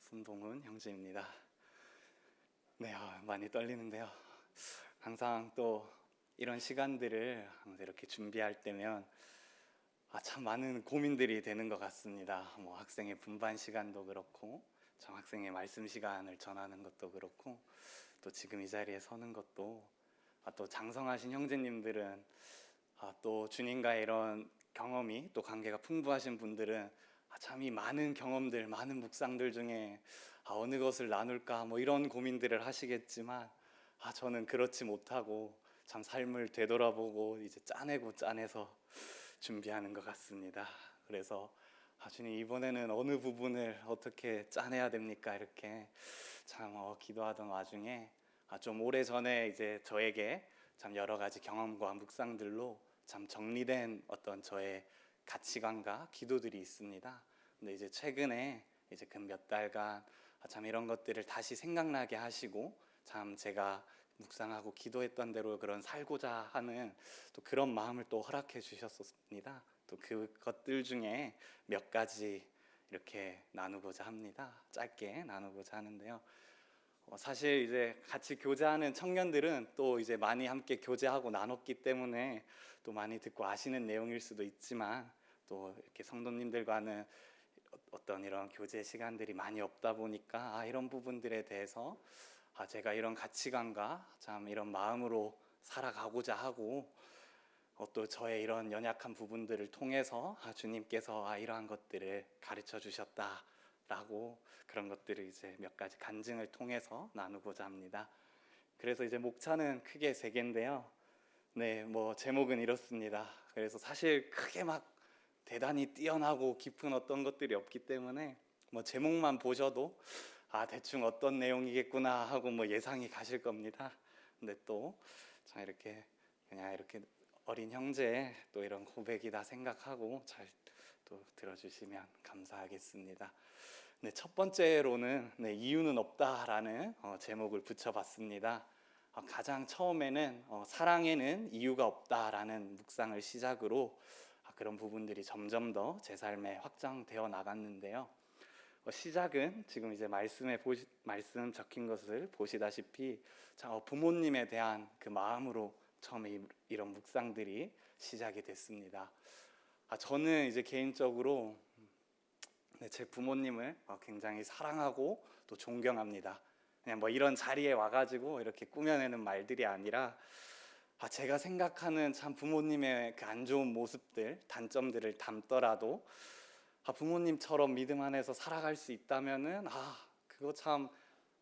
손동훈 형제입니다. 네, 많이 떨리는데요. 항상 또 이런 시간들을 항상 이렇게 준비할 때면 참 많은 고민들이 되는 것 같습니다. 뭐 학생의 분반 시간도 그렇고, 참 학생의 말씀 시간을 전하는 것도 그렇고, 또 지금 이 자리에 서는 것도, 또 장성하신 형제님들은 또 주님과의 이런 경험이 또 관계가 풍부하신 분들은 참 이 많은 경험들, 많은 묵상들 중에 어느 것을 나눌까 뭐 이런 고민들을 하시겠지만 저는 그렇지 못하고 참 삶을 되돌아보고 이제 짜내고 짜내서 준비하는 것 같습니다. 그래서 주님 이번에는 어느 부분을 어떻게 짜내야 됩니까? 이렇게 참 기도하던 와중에 좀 오래전에 이제 저에게 참 여러 가지 경험과 묵상들로 참 정리된 어떤 저의 가치관과 기도들이 있습니다. 근데 이제 최근에 이제 그 몇 달간 참 이런 것들을 다시 생각나게 하시고 참 제가 묵상하고 기도했던 대로 그런 살고자 하는 또 그런 마음을 또 허락해 주셨습니다. 또 그것들 중에 몇 가지 이렇게 나누고자 합니다. 짧게 나누고자 하는데요. 사실 이제 같이 교제하는 청년들은 또 이제 많이 함께 교제하고 나눴기 때문에 또 많이 듣고 아시는 내용일 수도 있지만 또 이렇게 성도님들과는 어떤 이런 교제 시간들이 많이 없다 보니까 이런 부분들에 대해서 제가 이런 가치관과 참 이런 마음으로 살아가고자 하고 또 저의 이런 연약한 부분들을 통해서 주님께서 이러한 것들을 가르쳐 주셨다라고 그런 것들을 이제 몇 가지 간증을 통해서 나누고자 합니다. 그래서 이제 목차는 크게 세 개인데요. 네, 뭐 제목은 이렇습니다. 그래서 사실 크게 막 대단히 뛰어나고 깊은 어떤 것들이 없기 때문에 뭐 제목만 보셔도 대충 어떤 내용이겠구나 하고 뭐 예상이 가실 겁니다. 근데 또 자 이렇게 그냥 이렇게 어린 형제의 또 이런 고백이다 생각하고 잘 또 들어주시면 감사하겠습니다. 네, 첫 번째로는 이유는 없다라는 제목을 붙여봤습니다. 가장 처음에는 사랑에는 이유가 없다라는 묵상을 시작으로 그런 부분들이 점점 더 제 삶에 확장되어 나갔는데요. 시작은 지금 이제 말씀 적힌 것을 보시다시피 부모님에 대한 그 마음으로 처음에 이런 묵상들이 시작이 됐습니다. 저는 이제 개인적으로 제 부모님을 굉장히 사랑하고 또 존경합니다. 그냥 뭐 이런 자리에 와가지고 이렇게 꾸며내는 말들이 아니라 제가 생각하는 참 부모님의 그 안 좋은 모습들, 단점들을 담더라도 부모님처럼 믿음 안에서 살아갈 수 있다면은 그거 참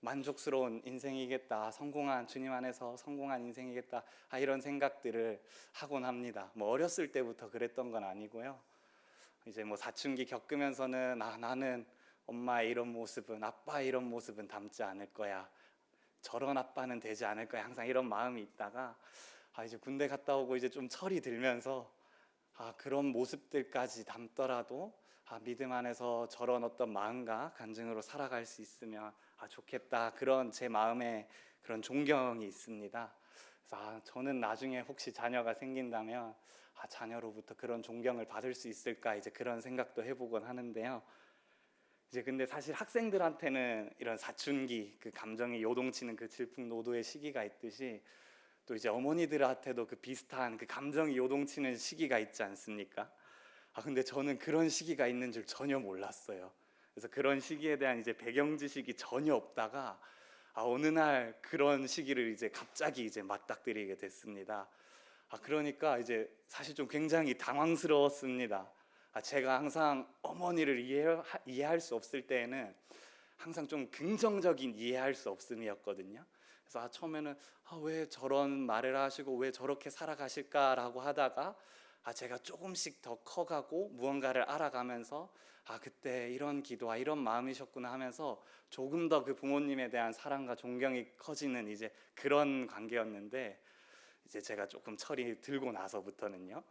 만족스러운 인생이겠다, 성공한 주님 안에서 성공한 인생이겠다, 이런 생각들을 하곤 합니다. 뭐 어렸을 때부터 그랬던 건 아니고요. 이제 뭐 사춘기 겪으면서는 나는 엄마의 이런 모습은, 아빠의 이런 모습은 닮지 않을 거야, 저런 아빠는 되지 않을 거야, 항상 이런 마음이 있다가 이제 군대 갔다 오고 이제 좀 철이 들면서 그런 모습들까지 담더라도 믿음 안에서 저런 어떤 마음과 간증으로 살아갈 수 있으면 좋겠다, 그런 제 마음에 그런 존경이 있습니다. 그래서 저는 나중에 혹시 자녀가 생긴다면 자녀로부터 그런 존경을 받을 수 있을까, 이제 그런 생각도 해보곤 하는데요. 이제 근데 사실 학생들한테는 이런 사춘기, 그 감정이 요동치는 그 질풍노도의 시기가 있듯이 또 이제 어머니들한테도 그 비슷한 그 감정이 요동치는 시기가 있지 않습니까? 근데 저는 그런 시기가 있는 줄 전혀 몰랐어요. 그래서 그런 시기에 대한 이제 배경 지식이 전혀 없다가 어느 날 그런 시기를 이제 갑자기 이제 맞닥뜨리게 됐습니다. 그러니까 이제 사실 좀 굉장히 당황스러웠습니다. 제가 항상 어머니를 이해할 수 없을 때에는 항상 좀 긍정적인 이해할 수 없음이었거든요. 그래서 처음에는 왜 저런 말을 하시고 왜 저렇게 살아가실까라고 하다가 제가 조금씩 더 커가고 무언가를 알아가면서 그때 이런 기도와 이런 마음이셨구나 하면서 조금 더 그 부모님에 대한 사랑과 존경이 커지는 이제 그런 관계였는데, 이제 제가 조금 철이 들고 나서부터는요.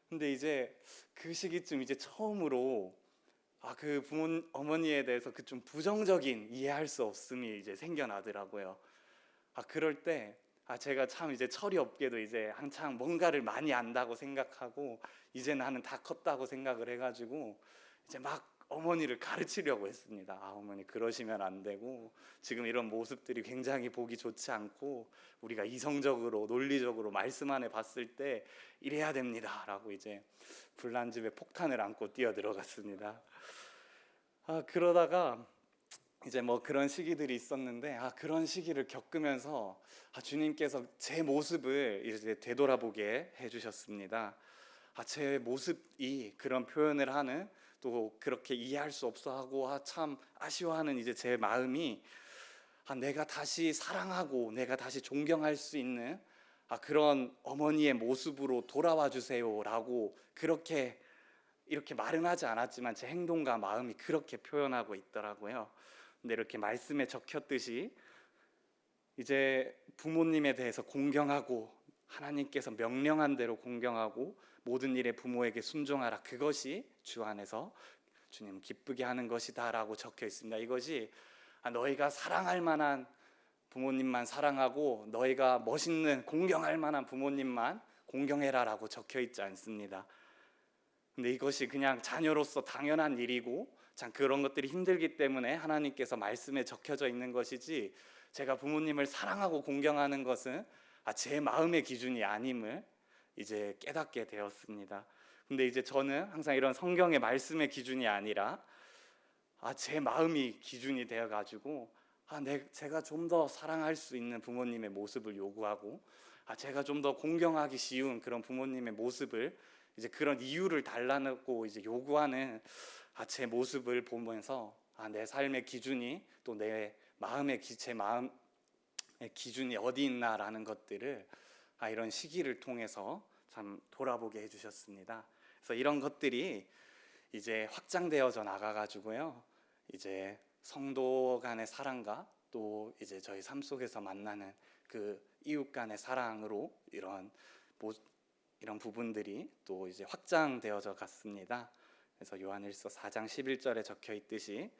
근데 이제 그 시기쯤 이제 처음으로 그 어머니에 대해서 그 좀 부정적인 이해할 수 없음이 이제 생겨나더라고요. 그럴 때 제가 참 이제 철이 없게도 이제 한창 뭔가를 많이 안다고 생각하고 이제 나는 다 컸다고 생각을 해가지고 이제 막 어머니를 가르치려고 했습니다. 어머니 그러시면 안 되고 지금 이런 모습들이 굉장히 보기 좋지 않고 우리가 이성적으로 논리적으로 말씀 안에 봤을 때 이래야 됩니다 라고 이제 불난 집에 폭탄을 안고 뛰어 들어갔습니다. 그러다가 이제 뭐 그런 시기들이 있었는데 그런 시기를 겪으면서 주님께서 제 모습을 이제 되돌아보게 해주셨습니다. 제 모습이 그런 표현을 하는, 또 그렇게 이해할 수 없어 하고 참 아쉬워하는 이제 제 마음이 내가 다시 사랑하고 내가 다시 존경할 수 있는 그런 어머니의 모습으로 돌아와 주세요라고 그렇게 이렇게 말은 하지 않았지만 제 행동과 마음이 그렇게 표현하고 있더라고요. 근데 이렇게 말씀에 적혔듯이 이제 부모님에 대해서 공경하고 하나님께서 명령한 대로 공경하고 모든 일에 부모에게 순종하라, 그것이 주 안에서 주님 기쁘게 하는 것이다 라고 적혀 있습니다. 이것이 너희가 사랑할 만한 부모님만 사랑하고 너희가 멋있는 공경할 만한 부모님만 공경해라 라고 적혀 있지 않습니다. 근데 이것이 그냥 자녀로서 당연한 일이고 참 그런 것들이 힘들기 때문에 하나님께서 말씀에 적혀져 있는 것이지, 제가 부모님을 사랑하고 공경하는 것은 제 마음의 기준이 아님을 이제 깨닫게 되었습니다. 근데 이제 저는 항상 이런 성경의 말씀의 기준이 아니라 제 마음이 기준이 되어가지고 제가 좀 더 사랑할 수 있는 부모님의 모습을 요구하고 제가 좀 더 공경하기 쉬운 그런 부모님의 모습을 이제 그런 이유를 달라고 이제 요구하는 제 모습을 보면서 내 삶의 기준이 또 내 마음의 제 마음의 기준이 어디 있나라는 것들을 이런 시기를 통해서 참 돌아보게 해주셨습니다. 그래서 이런 것들이 이제 확장되어져 나가가지고요, 이제 성도 간의 사랑과 또 이제 저희 삶 속에서 만나는 그 이웃 간의 사랑으로 이런 부분들이 또 이제 확장되어져 갔습니다. 그래서 요한일서 4장 11절에 적혀 있듯이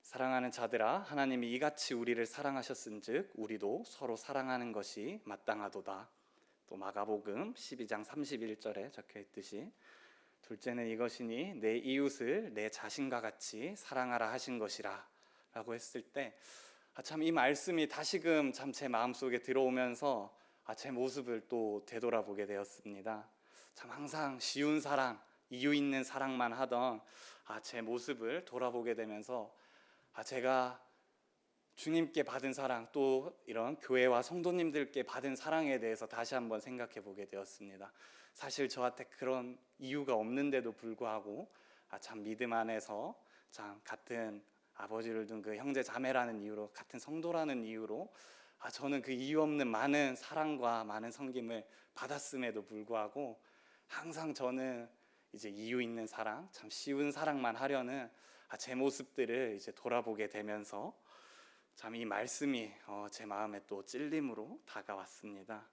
사랑하는 자들아, 하나님이 이같이 우리를 사랑하셨은즉 우리도 서로 사랑하는 것이 마땅하도다. 또 마가복음 12장 31절에 적혀 있듯이 둘째는 이것이니 내 이웃을 내 자신과 같이 사랑하라 하신 것이라 라고 했을 때 참 이 말씀이 다시금 참 제 마음속에 들어오면서 제 모습을 또 되돌아보게 되었습니다. 참 항상 쉬운 사랑, 이유 있는 사랑만 하던 제 모습을 돌아보게 되면서 제가 주님께 받은 사랑, 또 이런 교회와 성도님들께 받은 사랑에 대해서 다시 한번 생각해 보게 되었습니다. 사실 저한테 그런 이유가 없는데도 불구하고 참 믿음 안에서 참 같은 아버지를 둔 그 형제 자매라는 이유로, 같은 성도라는 이유로 저는 그 이유 없는 많은 사랑과 많은 섬김을 받았음에도 불구하고 항상 저는 이제 이유 있는 사랑, 참 쉬운 사랑만 하려는 제 모습들을 이제 돌아보게 되면서 참 이 말씀이 제 마음에 또 찔림으로 다가왔습니다.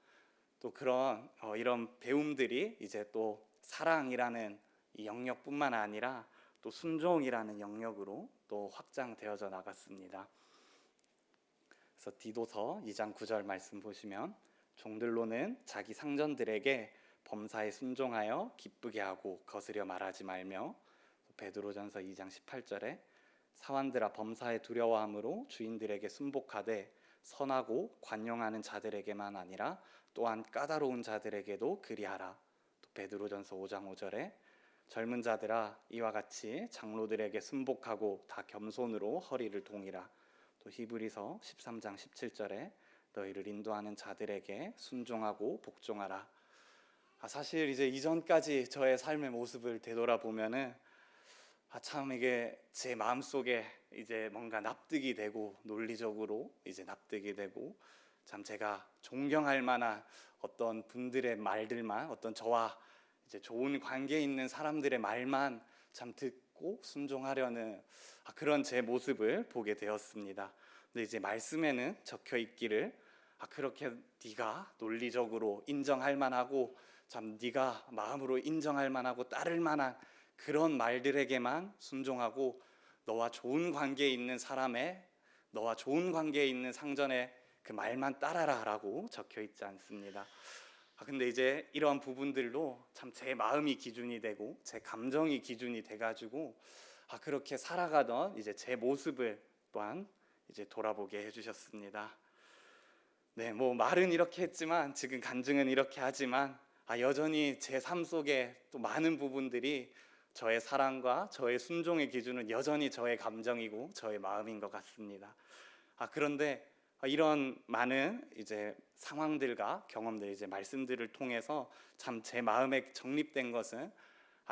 또 그런 이런 배움들이 이제 또 사랑이라는 이 영역뿐만 아니라 또 순종이라는 영역으로 또 확장되어져 나갔습니다. 그래서 디도서 2장 9절 말씀 보시면 종들로는 자기 상전들에게 범사에 순종하여 기쁘게 하고 거스려 말하지 말며, 베드로전서 2장 18절에 사환들아 범사에 두려워함으로 주인들에게 순복하되 선하고 관용하는 자들에게만 아니라 또한 까다로운 자들에게도 그리하라. 또 베드로전서 5장 5절에 젊은 자들아 이와 같이 장로들에게 순복하고 다 겸손으로 허리를 동이라. 또 히브리서 13장 17절에 너희를 인도하는 자들에게 순종하고 복종하라. 사실 이제 이전까지 저의 삶의 모습을 되돌아보면은 참 이게 제 마음속에 이제 뭔가 납득이 되고 논리적으로 이제 납득이 되고 참 제가 존경할 만한 어떤 분들의 말들만, 어떤 저와 이제 좋은 관계에 있는 사람들의 말만 참 듣고 순종하려는 그런 제 모습을 보게 되었습니다. 근데 이제 말씀에는 적혀 있기를 그렇게 네가 논리적으로 인정할 만하고 참 네가 마음으로 인정할 만하고 따를 만한 그런 말들에게만 순종하고 너와 좋은 관계에 있는 사람의, 너와 좋은 관계에 있는 상전의 그 말만 따라라 라고 적혀 있지 않습니다. 근데 이제 이러한 부분들로 참 제 마음이 기준이 되고 제 감정이 기준이 돼가지고 그렇게 살아가던 이제 제 모습을 또한 이제 돌아보게 해주셨습니다. 네, 뭐 말은 이렇게 했지만 지금 간증은 이렇게 하지만 여전히 제 삶 속에 또 많은 부분들이 저의 사랑과 저의 순종의 기준은 여전히 저의 감정이고 저의 마음인 것 같습니다. 그런데 이런 많은 이제 상황들과 경험들, 이제 말씀들을 통해서 참 제 마음에 정립된 것은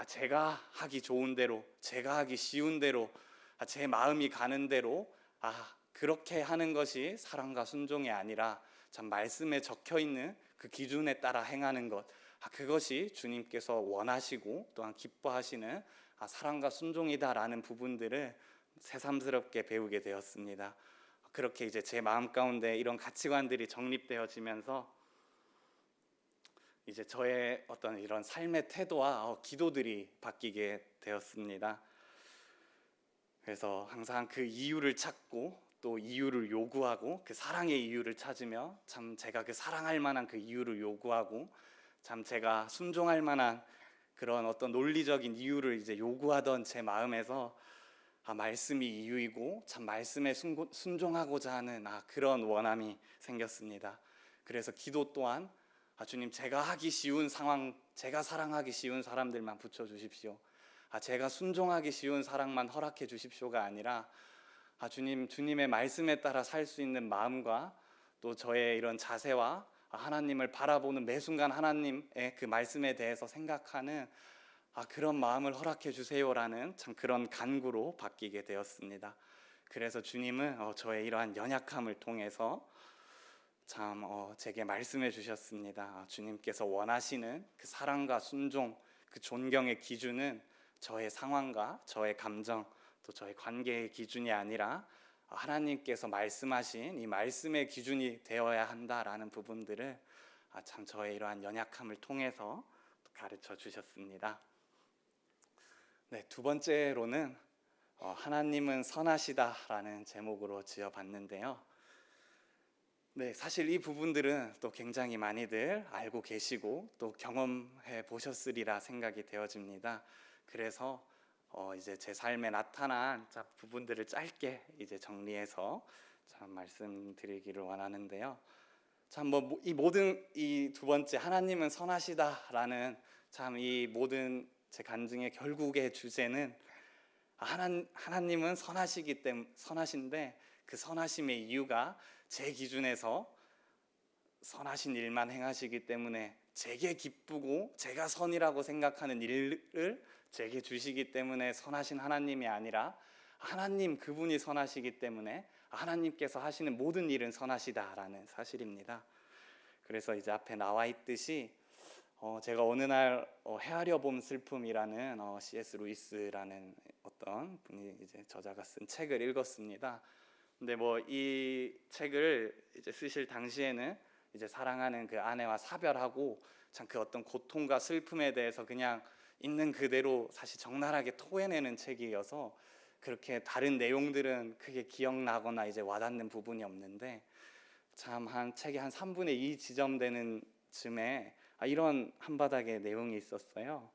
제가 하기 좋은 대로, 제가 하기 쉬운 대로, 제 마음이 가는 대로 그렇게 하는 것이 사랑과 순종이 아니라 참 말씀에 적혀 있는 그 기준에 따라 행하는 것, 그것이 주님께서 원하시고 또한 기뻐하시는 사랑과 순종이다라는 부분들을 새삼스럽게 배우게 되었습니다. 그렇게 이제 제 마음 가운데 이런 가치관들이 정립되어지면서 이제 저의 어떤 이런 삶의 태도와 기도들이 바뀌게 되었습니다. 그래서 항상 그 이유를 찾고 또 이유를 요구하고 그 사랑의 이유를 찾으며 참 제가 그 사랑할 만한 그 이유를 요구하고 참 제가 순종할 만한 그런 어떤 논리적인 이유를 이제 요구하던 제 마음에서 말씀이 이유이고 참 말씀에 순종하고자 하는 그런 원함이 생겼습니다. 그래서 기도 또한 주님, 제가 하기 쉬운 상황, 제가 사랑하기 쉬운 사람들만 붙여주십시오. 제가 순종하기 쉬운 사랑만 허락해 주십시오가 아니라 주님의 말씀에 따라 살 수 있는 마음과 또 저의 이런 자세와 하나님을 바라보는 매 순간 하나님의 그 말씀에 대해서 생각하는 그런 마음을 허락해 주세요라는 참 그런 간구로 바뀌게 되었습니다. 그래서 주님은 저의 이러한 연약함을 통해서 참 제게 말씀해 주셨습니다. 주님께서 원하시는 그 사랑과 순종, 그 존경의 기준은 저의 상황과 저의 감정, 또 저의 관계의 기준이 아니라 하나님께서 말씀하신 이 말씀의 기준이 되어야 한다라는 부분들을 참 저의 이러한 연약함을 통해서 가르쳐 주셨습니다. 네, 두 번째로는 하나님은 선하시다라는 제목으로 지어봤는데요. 네, 사실 이 부분들은 또 굉장히 많이들 알고 계시고 또 경험해 보셨으리라 생각이 되어집니다. 그래서 이제 제 삶에 나타난 부분들을 짧게 이제 정리해서 참 말씀드리기를 원하는데요. 참 뭐 이 모든 이 두 번째 하나님은 선하시다라는 참 이 모든 제 간증의 결국의 주제는 하나님은 선하신데 그 선하심의 이유가 제 기준에서 선하신 일만 행하시기 때문에 제게 기쁘고 제가 선이라고 생각하는 일을 제게 주시기 때문에 선하신 하나님이 아니라 하나님 그분이 선하시기 때문에 하나님께서 하시는 모든 일은 선하시다라는 사실입니다. 그래서 이제 앞에 나와 있듯이 제가 어느 날 헤아려 본 슬픔이라는 C.S. 루이스라는 어떤 분이 이제 저자가 쓴 책을 읽었습니다. 근데 뭐 이 책을 이제 쓰실 당시에는 이제 사랑하는 그 아내와 사별하고 참 그 어떤 고통과 슬픔에 대해서 그냥 있는 그대로 사실 적나라하게 토해내는 책이어서 그렇게 다른 내용들은 크게 기억나거나 이제 와닿는 부분이 없는데 참 한 책의 한 3분의 2 지점되는 쯤에 이런 한바닥의 내용이 있었어요.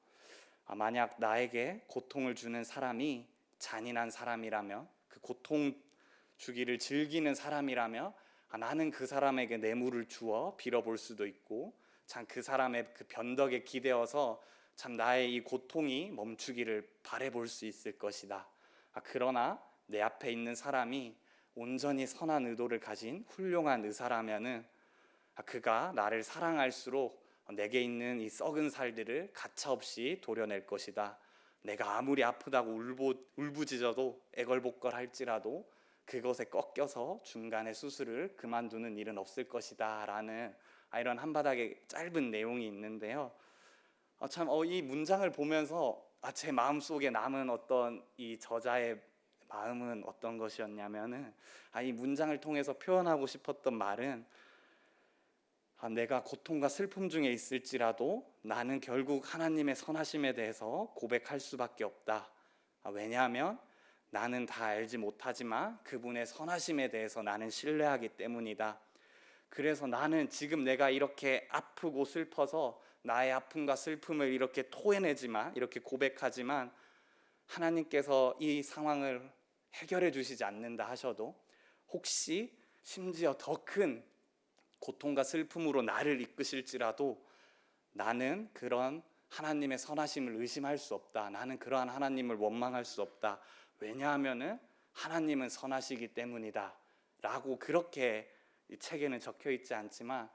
만약 나에게 고통을 주는 사람이 잔인한 사람이라면, 그 고통 주기를 즐기는 사람이라면 나는 그 사람에게 뇌물을 주어 빌어볼 수도 있고 참 그 사람의 그 변덕에 기대어서 참 나의 이 고통이 멈추기를 바라볼 수 있을 것이다. 그러나 내 앞에 있는 사람이 온전히 선한 의도를 가진 훌륭한 의사라면은 그가 나를 사랑할수록 내게 있는 이 썩은 살들을 가차없이 도려낼 것이다. 내가 아무리 아프다고 울부짖어도 애걸복걸할지라도 그것에 꺾여서 중간에 수술을 그만두는 일은 없을 것이다 라는 이런 한바닥의 짧은 내용이 있는데요. 참 이 문장을 보면서 제 마음속에 남은 어떤 이 저자의 마음은 어떤 것이었냐면은 이 문장을 통해서 표현하고 싶었던 말은 내가 고통과 슬픔 중에 있을지라도 나는 결국 하나님의 선하심에 대해서 고백할 수밖에 없다. 왜냐하면 나는 다 알지 못하지만 그분의 선하심에 대해서 나는 신뢰하기 때문이다. 그래서 나는 지금 내가 이렇게 아프고 슬퍼서 나의 아픔과 슬픔을 이렇게 토해내지만, 이렇게 고백하지만 하나님께서 이 상황을 해결해 주시지 않는다 하셔도 혹시 심지어 더 큰 고통과 슬픔으로 나를 이끄실지라도 나는 그런 하나님의 선하심을 의심할 수 없다. 나는 그러한 하나님을 원망할 수 없다. 왜냐하면은 하나님은 선하시기 때문이다 라고 그렇게 이 책에는 적혀 있지 않지만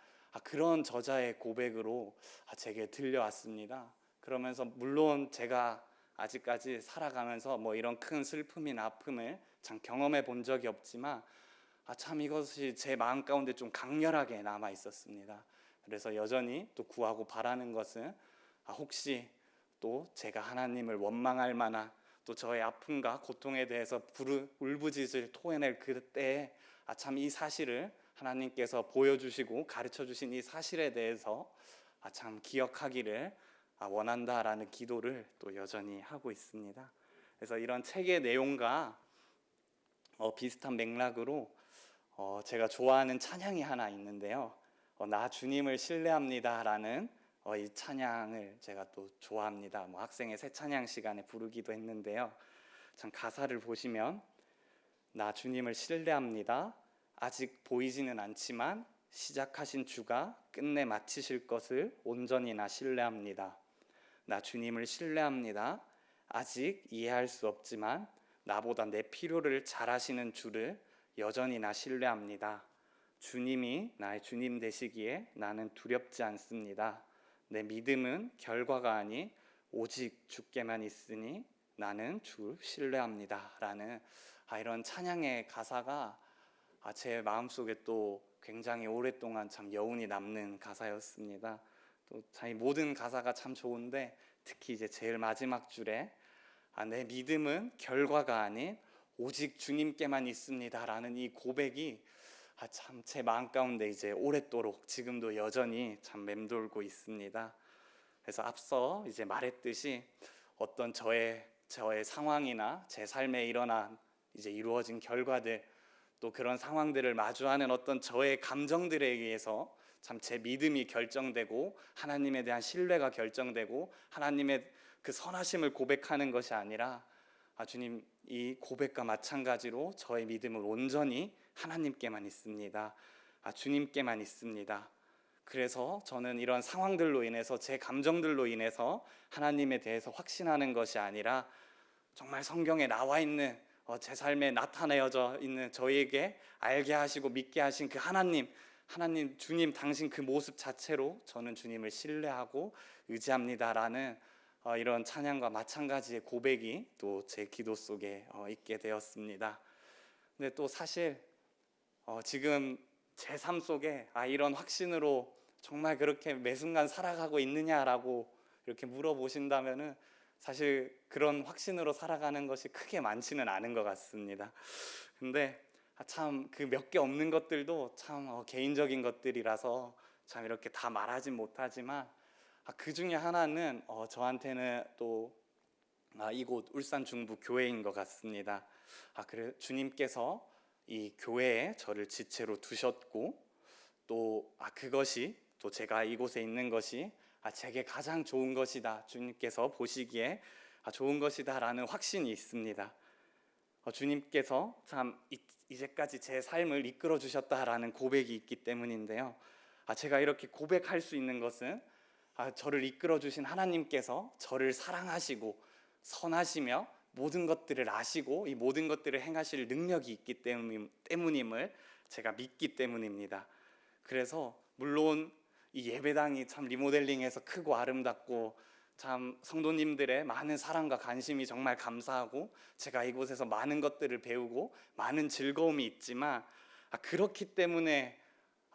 그런 저자의 고백으로 제게 들려왔습니다. 그러면서 물론 제가 아직까지 살아가면서 뭐 이런 큰 슬픔이나 아픔을 참 경험해 본 적이 없지만 참 이것이 제 마음 가운데 좀 강렬하게 남아 있었습니다. 그래서 여전히 또 구하고 바라는 것은 혹시 또 제가 하나님을 원망할 만한 또 저의 아픔과 고통에 대해서 울부짖을 토해낼 그때에 참 이 사실을 하나님께서 보여주시고 가르쳐 주신 이 사실에 대해서 참 기억하기를 원한다라는 기도를 또 여전히 하고 있습니다. 그래서 이런 책의 내용과 비슷한 맥락으로 제가 좋아하는 찬양이 하나 있는데요. 나 주님을 신뢰합니다라는 이 찬양을 제가 또 좋아합니다. 학생의 새 찬양 시간에 부르기도 했는데요. 참 가사를 보시면 나 주님을 신뢰합니다. 아직 보이지는 않지만 시작하신 주가 끝내 마치실 것을 온전히 나 신뢰합니다. 나 주님을 신뢰합니다. 아직 이해할 수 없지만 나보다 내 필요를 잘 아시는 주를 여전히 나 신뢰합니다. 주님이 나의 주님 되시기에 나는 두렵지 않습니다. 내 믿음은 결과가 아닌 오직 주께만 있으니 나는 주 신뢰합니다 라는 이런 찬양의 가사가 제 마음속에 또 굉장히 오랫동안 참 여운이 남는 가사였습니다. 또 이 모든 가사가 참 좋은데 특히 이제 제일 마지막 줄에 내 믿음은 결과가 아닌 오직 주님께만 있습니다 라는 이 고백이 참 제 마음 가운데 이제 오랫도록 지금도 여전히 참 맴돌고 있습니다. 그래서 앞서 이제 말했듯이 어떤 저의 상황이나 제 삶에 일어난 이제 이루어진 결과들 또 그런 상황들을 마주하는 어떤 저의 감정들에 의해서 참 제 믿음이 결정되고 하나님에 대한 신뢰가 결정되고 하나님의 그 선하심을 고백하는 것이 아니라 주님 이 고백과 마찬가지로 저의 믿음은 온전히 하나님께만 있습니다. 주님께만 있습니다. 그래서 저는 이런 상황들로 인해서 제 감정들로 인해서 하나님에 대해서 확신하는 것이 아니라 정말 성경에 나와 있는 제 삶에 나타내어져 있는 저에게 알게 하시고 믿게 하신 그 하나님 주님 당신 그 모습 자체로 저는 주님을 신뢰하고 의지합니다라는 이런 찬양과 마찬가지의 고백이 또 제 기도 속에 있게 되었습니다. 근데 또 사실 지금 제 삶 속에 이런 확신으로 정말 그렇게 매 순간 살아가고 있느냐라고 이렇게 물어보신다면은 사실 그런 확신으로 살아가는 것이 크게 많지는 않은 것 같습니다. 근데 참 그 몇 개 없는 것들도 참 개인적인 것들이라서 참 이렇게 다 말하진 못하지만 그 중에 하나는 저한테는 또 이곳 울산 중부 교회인 것 같습니다. 그래 주님께서 이 교회에 저를 지체로 두셨고 또 그것이 또 제가 이곳에 있는 것이 제게 가장 좋은 것이다. 주님께서 보시기에 좋은 것이다라는 확신이 있습니다. 주님께서 참 이제까지 제 삶을 이끌어 주셨다라는 고백이 있기 때문인데요. 제가 이렇게 고백할 수 있는 것은 저를 이끌어 주신 하나님께서 저를 사랑하시고 선하시며 모든 것들을 아시고 이 모든 것들을 행하실 능력이 있기 때문임을 제가 믿기 때문입니다. 그래서 물론 이 예배당이 참 리모델링해서 크고 아름답고 참 성도님들의 많은 사랑과 관심이 정말 감사하고 제가 이곳에서 많은 것들을 배우고 많은 즐거움이 있지만 그렇기 때문에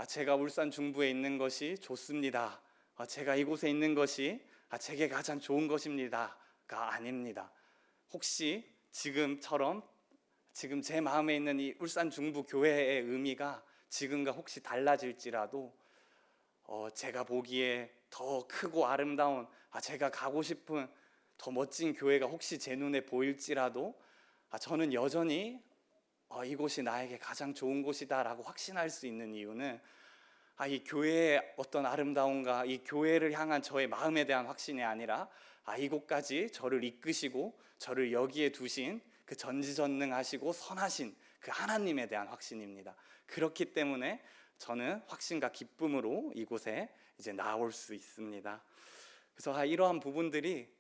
제가 울산 중부에 있는 것이 좋습니다. 제가 이곳에 있는 것이 제게 가장 좋은 것입니다가 아닙니다. 혹시 지금처럼 지금 제 마음에 있는 이 울산 중부 교회의 의미가 지금과 혹시 달라질지라도 제가 보기에 더 크고 아름다운 제가 가고 싶은 더 멋진 교회가 혹시 제 눈에 보일지라도 저는 여전히 이곳이 나에게 가장 좋은 곳이다라고 확신할 수 있는 이유는 이 교회의 어떤 아름다움과 이 교회를 향한 저의 마음에 대한 확신이 아니라 이곳까지 저를 이끄시고 저를 여기에 두신 그 전지전능하시고 선하신 그 하나님에 대한 확신입니다. 그렇기 때문에 저는 확신과 기쁨으로 이곳에 이제 나올 수 있습니다. 그래서 이러한 부분들이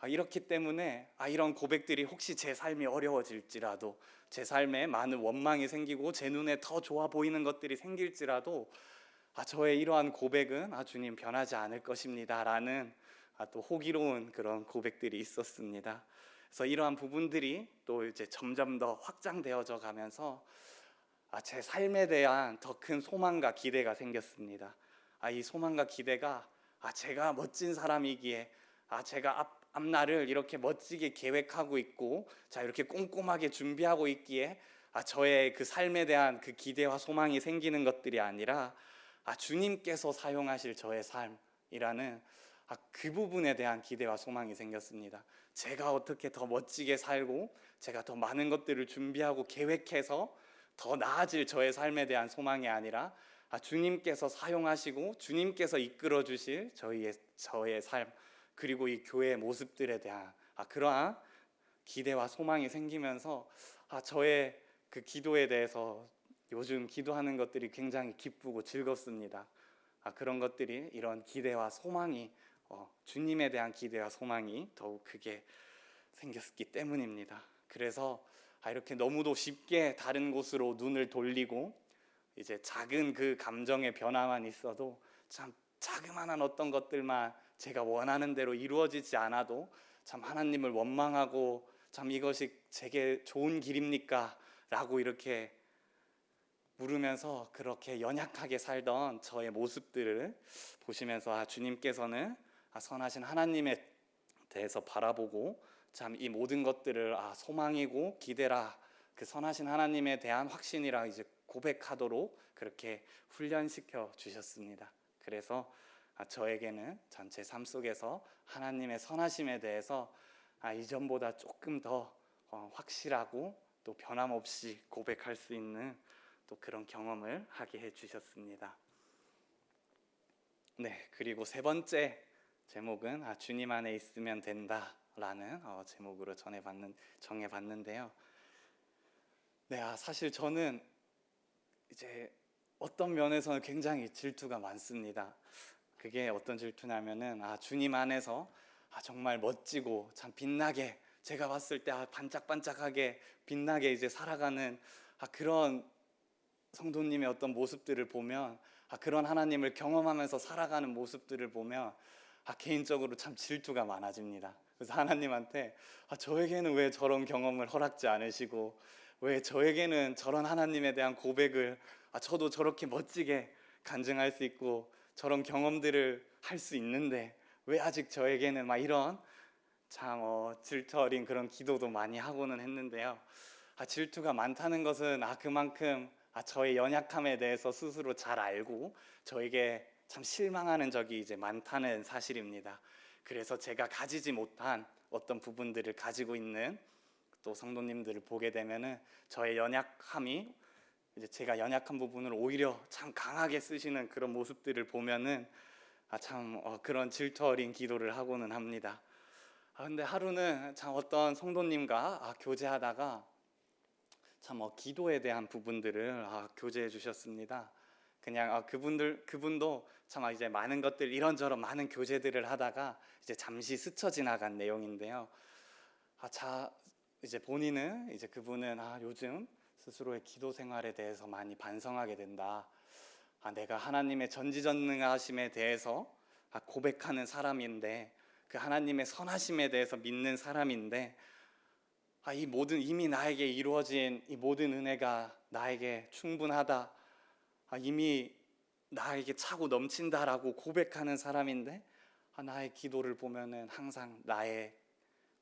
이렇기 때문에 이런 고백들이 혹시 제 삶이 어려워질지라도, 제 삶에 많은 원망이 생기고 제 눈에 더 좋아 보이는 것들이 생길지라도 저의 이러한 고백은 주님 변하지 않을 것입니다 라는 또 호기로운 그런 고백들이 있었습니다. 그래서 이러한 부분들이 또 이제 점점 더 확장되어져 가면서 제 삶에 대한 더 큰 소망과 기대가 생겼습니다. 이 소망과 기대가 제가 멋진 사람이기에, 제가 앞날을 이렇게 멋지게 계획하고 있고 이렇게 꼼꼼하게 준비하고 있기에 저의 그 삶에 대한 그 기대와 소망이 생기는 것들이 아니라 주님께서 사용하실 저의 삶이라는 그 부분에 대한 기대와 소망이 생겼습니다. 제가 어떻게 더 멋지게 살고 제가 더 많은 것들을 준비하고 계획해서 더 나아질 저의 삶에 대한 소망이 아니라 주님께서 사용하시고 주님께서 이끌어 주실 저의 삶, 그리고 이 교회의 모습들에 대한 그러한 기대와 소망이 생기면서 저의 그 기도에 대해서 요즘 기도하는 것들이 굉장히 기쁘고 즐겁습니다. 그런 것들이, 이런 기대와 소망이, 주님에 대한 기대와 소망이 더욱 크게 생겼기 때문입니다. 그래서 이렇게 너무도 쉽게 다른 곳으로 눈을 돌리고 이제 작은 그 감정의 변화만 있어도 참 자그마한 어떤 것들만 제가 원하는 대로 이루어지지 않아도 참 하나님을 원망하고 참 이것이 제게 좋은 길입니까? 라고 이렇게 물으면서 그렇게 연약하게 살던 저의 모습들을 보시면서 주님께서는 선하신 하나님에 대해서 바라보고 참 이 모든 것들을 소망이고 기대라, 그 선하신 하나님에 대한 확신이라 이제 고백하도록 그렇게 훈련시켜 주셨습니다. 그래서 저에게는 전체 삶 속에서 하나님의 선하심에 대해서 이전보다 조금 더 확실하고 또 변함없이 고백할 수 있는 또 그런 경험을 하게 해주셨습니다. 네, 그리고 세 번째 제목은 주님 안에 있으면 된다라는 제목으로 정해봤는데요. 네, 사실 저는 이제 어떤 면에서는 굉장히 질투가 많습니다. 그게 어떤 질투냐면은 주님 안에서 정말 멋지고 참 빛나게, 제가 봤을 때 반짝반짝하게 빛나게 이제 살아가는 그런 성도님의 어떤 모습들을 보면, 그런 하나님을 경험하면서 살아가는 모습들을 보면 개인적으로 참 질투가 많아집니다. 그래서 하나님한테 저에게는 왜 저런 경험을 허락지 않으시고, 왜 저에게는 저런 하나님에 대한 고백을 저도 저렇게 멋지게 간증할 수 있고 저런 경험들을 할 수 있는데 왜 아직 저에게는, 이런 참 질투 어린 그런 기도도 많이 하고는 했는데요. 질투가 많다는 것은 그만큼 저의 연약함에 대해서 스스로 잘 알고 저에게 참 실망하는 적이 이제 많다는 사실입니다. 그래서 제가 가지지 못한 어떤 부분들을 가지고 있는 또 성도님들을 보게 되면은 저의 연약함이 이제 제가 연약한 부분을 오히려 참 강하게 쓰시는 그런 모습들을 보면은 참 그런 질투 어린 기도를 하고는 합니다. 근데 하루는 참 어떤 성도님과 교제하다가 참 기도에 대한 부분들을 교제해 주셨습니다. 그냥 그분도 참 이제 많은 것들 이런저런 많은 교제들을 하다가 이제 잠시 스쳐 지나간 내용인데요. 이제 본인은 이제 그분은 요즘 스스로의 기도 생활에 대해서 많이 반성하게 된다. 내가 하나님의 전지전능하심에 대해서 고백하는 사람인데, 그 하나님의 선하심에 대해서 믿는 사람인데, 이 모든 이미 나에게 이루어진 이 모든 은혜가 나에게 충분하다, 이미 나에게 차고 넘친다라고 고백하는 사람인데, 나의 기도를 보면은 항상 나의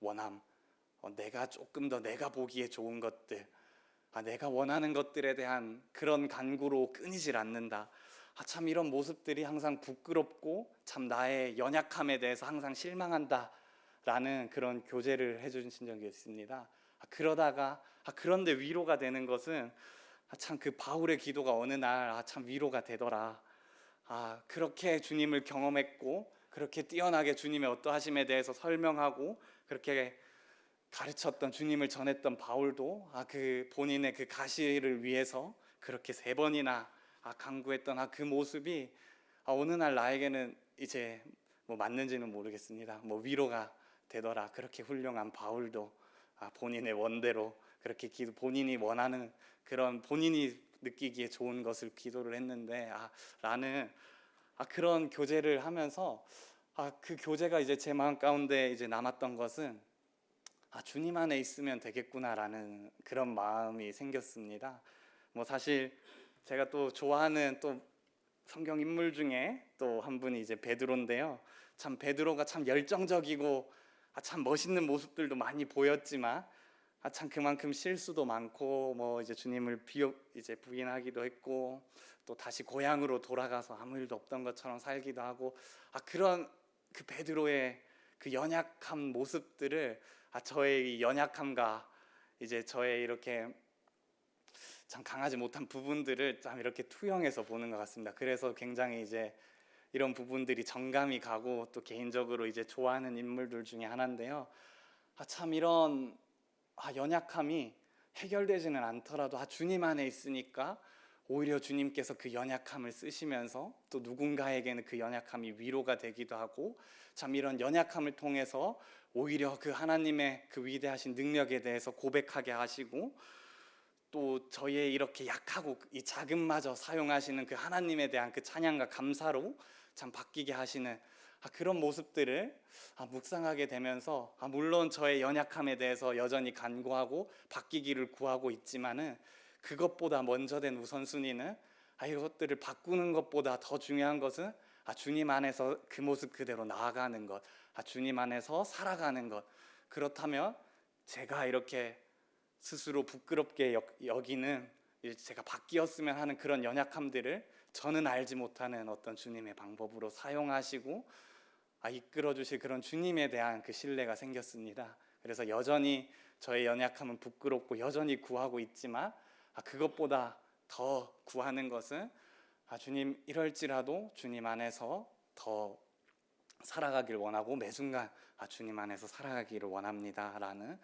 원함, 내가 조금 더 내가 보기에 좋은 것들, 내가 원하는 것들에 대한 그런 간구로 끊이질 않는다. 참 이런 모습들이 항상 부끄럽고 참 나의 연약함에 대해서 항상 실망한다 라는 그런 교제를 해주신 적이 있습니다. 그러다가 그런데 위로가 되는 것은 참 그 바울의 기도가 어느 날 참 위로가 되더라. 그렇게 주님을 경험했고 그렇게 뛰어나게 주님의 어떠하심에 대해서 설명하고 그렇게 가르쳤던, 주님을 전했던 바울도 그 본인의 그 가시를 위해서 그렇게 3번이나 간구했던 그 모습이 어느 날 나에게는 이제 뭐 맞는지는 모르겠습니다. 뭐 위로가 되더라. 그렇게 훌륭한 바울도 본인의 원대로 그렇게 본인이 원하는 그런, 본인이 느끼기에 좋은 것을 기도를 했는데 라는 그런 교제를 하면서 그 교제가 이제 제 마음 가운데 이제 남았던 것은 주님 안에 있으면 되겠구나라는 그런 마음이 생겼습니다. 뭐 사실 제가 또 좋아하는 또 성경 인물 중에 또 한 분이 이제 베드로인데요. 참 베드로가 참 열정적이고 참 멋있는 모습들도 많이 보였지만 참 그만큼 실수도 많고 뭐 이제 주님을 이제 부인하기도 했고 또 다시 고향으로 돌아가서 아무 일도 없던 것처럼 살기도 하고 그런 그 베드로의 그 연약한 모습들을 저의 이 연약함과 이제 저의 이렇게 참 강하지 못한 부분들을 참 이렇게 투영해서 보는 것 같습니다. 그래서 굉장히 이제 이런 부분들이 정감이 가고 또 개인적으로 이제 좋아하는 인물들 중에 하나인데요. 참 이런 연약함이 해결되지는 않더라도 주님 안에 있으니까 오히려 주님께서 그 연약함을 쓰시면서 또 누군가에게는 그 연약함이 위로가 되기도 하고 참 이런 연약함을 통해서 오히려 그 하나님의 그 위대하신 능력에 대해서 고백하게 하시고 또 저희의 이렇게 약하고 이 작음마저 사용하시는 그 하나님에 대한 그 찬양과 감사로 참 바뀌게 하시는 그런 모습들을 묵상하게 되면서 물론 저의 연약함에 대해서 여전히 간구하고 바뀌기를 구하고 있지만은 그것보다 먼저 된 우선순위는 이것들을 바꾸는 것보다 더 중요한 것은 주님 안에서 그 모습 그대로 나아가는 것, 주님 안에서 살아가는 것. 그렇다면 제가 이렇게 스스로 부끄럽게 여기는 제가 바뀌었으면 하는 그런 연약함들을 저는 알지 못하는 어떤 주님의 방법으로 사용하시고 이끌어 주실 그런 주님에 대한 그 신뢰가 생겼습니다. 그래서 여전히 저의 연약함은 부끄럽고 여전히 구하고 있지만 그것보다 더 구하는 것은 주님 이럴지라도 주님 안에서 더 살아가길 원하고 매 순간 주님 안에서 살아가기를 원합니다 라는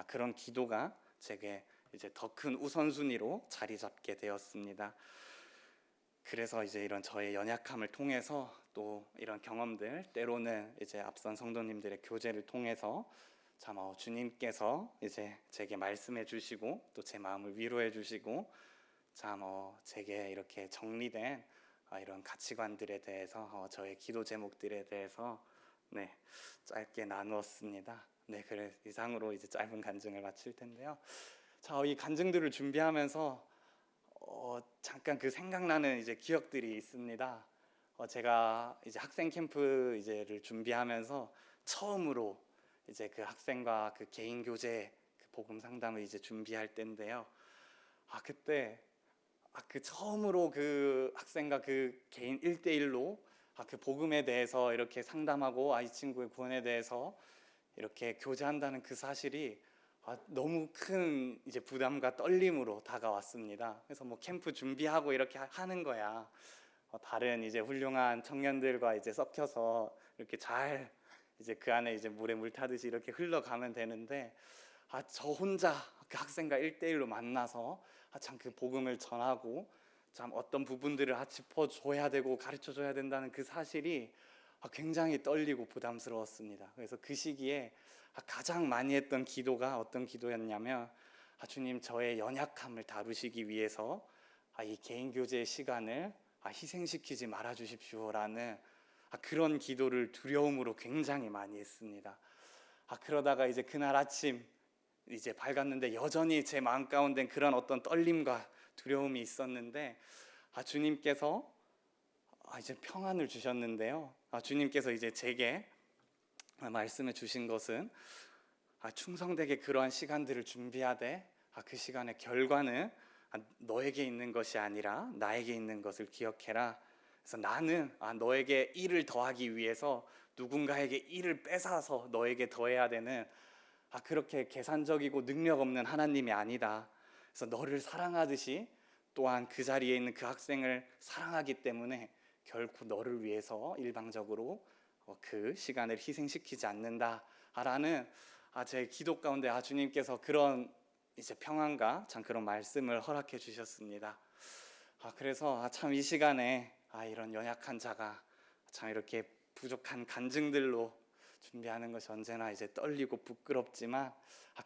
그런 기도가 제게 이제 더 큰 우선순위로 자리 잡게 되었습니다. 그래서 이제 이런 저의 연약함을 통해서 또 이런 경험들, 때로는 이제 앞선 성도님들의 교제를 통해서 참 주님께서 이제 제게 말씀해 주시고 또 제 마음을 위로해 주시고 참 제게 이렇게 정리된 이런 가치관들에 대해서 저의 기도 제목들에 대해서 짧게 나누었습니다. 그래 이상으로 이제 짧은 간증을 마칠 텐데요. 자, 이 간증들을 준비하면서 잠깐 그 생각나는 이제 기억들이 있습니다. 제가 이제 학생 캠프 이제를 준비하면서 처음으로 이제 그 학생과 그 개인 교제 그 복음 상담을 이제 준비할 때인데요. 그때 그 처음으로 그 학생과 그 개인 1대1로 그 복음에 대해서 이렇게 상담하고 이 친구의 구원에 대해서 이렇게 교제한다는 그 사실이 너무 큰 이제 부담과 떨림으로 다가왔습니다. 그래서 뭐 캠프 준비하고 이렇게 하는 거야. 다른 이제 훌륭한 청년들과 이제 섞여서 이렇게 잘 이제 그 안에 이제 물에 물 타듯이 이렇게 흘러가면 되는데 저 혼자 그 학생과 1대1로 만나서 참 그 복음을 전하고 참 어떤 부분들을 짚어줘야 되고 가르쳐줘야 된다는 그 사실이 굉장히 떨리고 부담스러웠습니다. 그래서 그 시기에 가장 많이 했던 기도가 어떤 기도였냐면 주님 저의 연약함을 다루시기 위해서 이 개인 교제의 시간을 희생시키지 말아 주십시오라는 그런 기도를 두려움으로 굉장히 많이 했습니다. 그러다가 이제 그날 아침 이제 밝았는데 여전히 제 마음 가운데 그런 어떤 떨림과 두려움이 있었는데 주님께서 이제 평안을 주셨는데요. 주님께서 이제 제게 말씀해 주신 것은 충성되게 그러한 시간들을 준비하되 그 시간의 결과는 너에게 있는 것이 아니라 나에게 있는 것을 기억해라. 그래서 나는 너에게 일을 더하기 위해서 누군가에게 일을 뺏어서 너에게 더해야 되는 그렇게 계산적이고 능력 없는 하나님이 아니다. 그래서 너를 사랑하듯이 또한 그 자리에 있는 그 학생을 사랑하기 때문에 결코 너를 위해서 일방적으로 그 시간을 희생시키지 않는다라는 제 기도 가운데 주님께서 그런 이제 평안과 참 그런 말씀을 허락해 주셨습니다. 그래서 참 이 시간에 이런 연약한 자가 참 이렇게 부족한 간증들로 준비하는 것이 언제나 이제 떨리고 부끄럽지만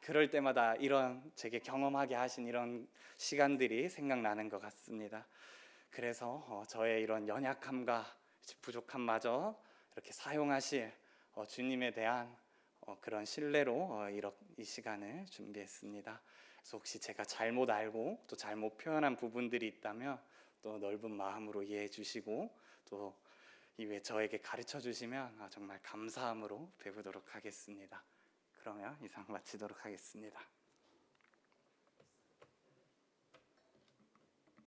그럴 때마다 이런 제게 경험하게 하신 이런 시간들이 생각나는 것 같습니다. 그래서 저의 이런 연약함과 부족함마저 이렇게 사용하실 주님에 대한 그런 신뢰로 이 시간을 준비했습니다. 그래서 혹시 제가 잘못 알고 또 잘못 표현한 부분들이 있다면 또 넓은 마음으로 이해해 주시고 또 이외에 저에게 가르쳐 주시면 정말 감사함으로 배우도록 하겠습니다. 그러면 이상 마치도록 하겠습니다.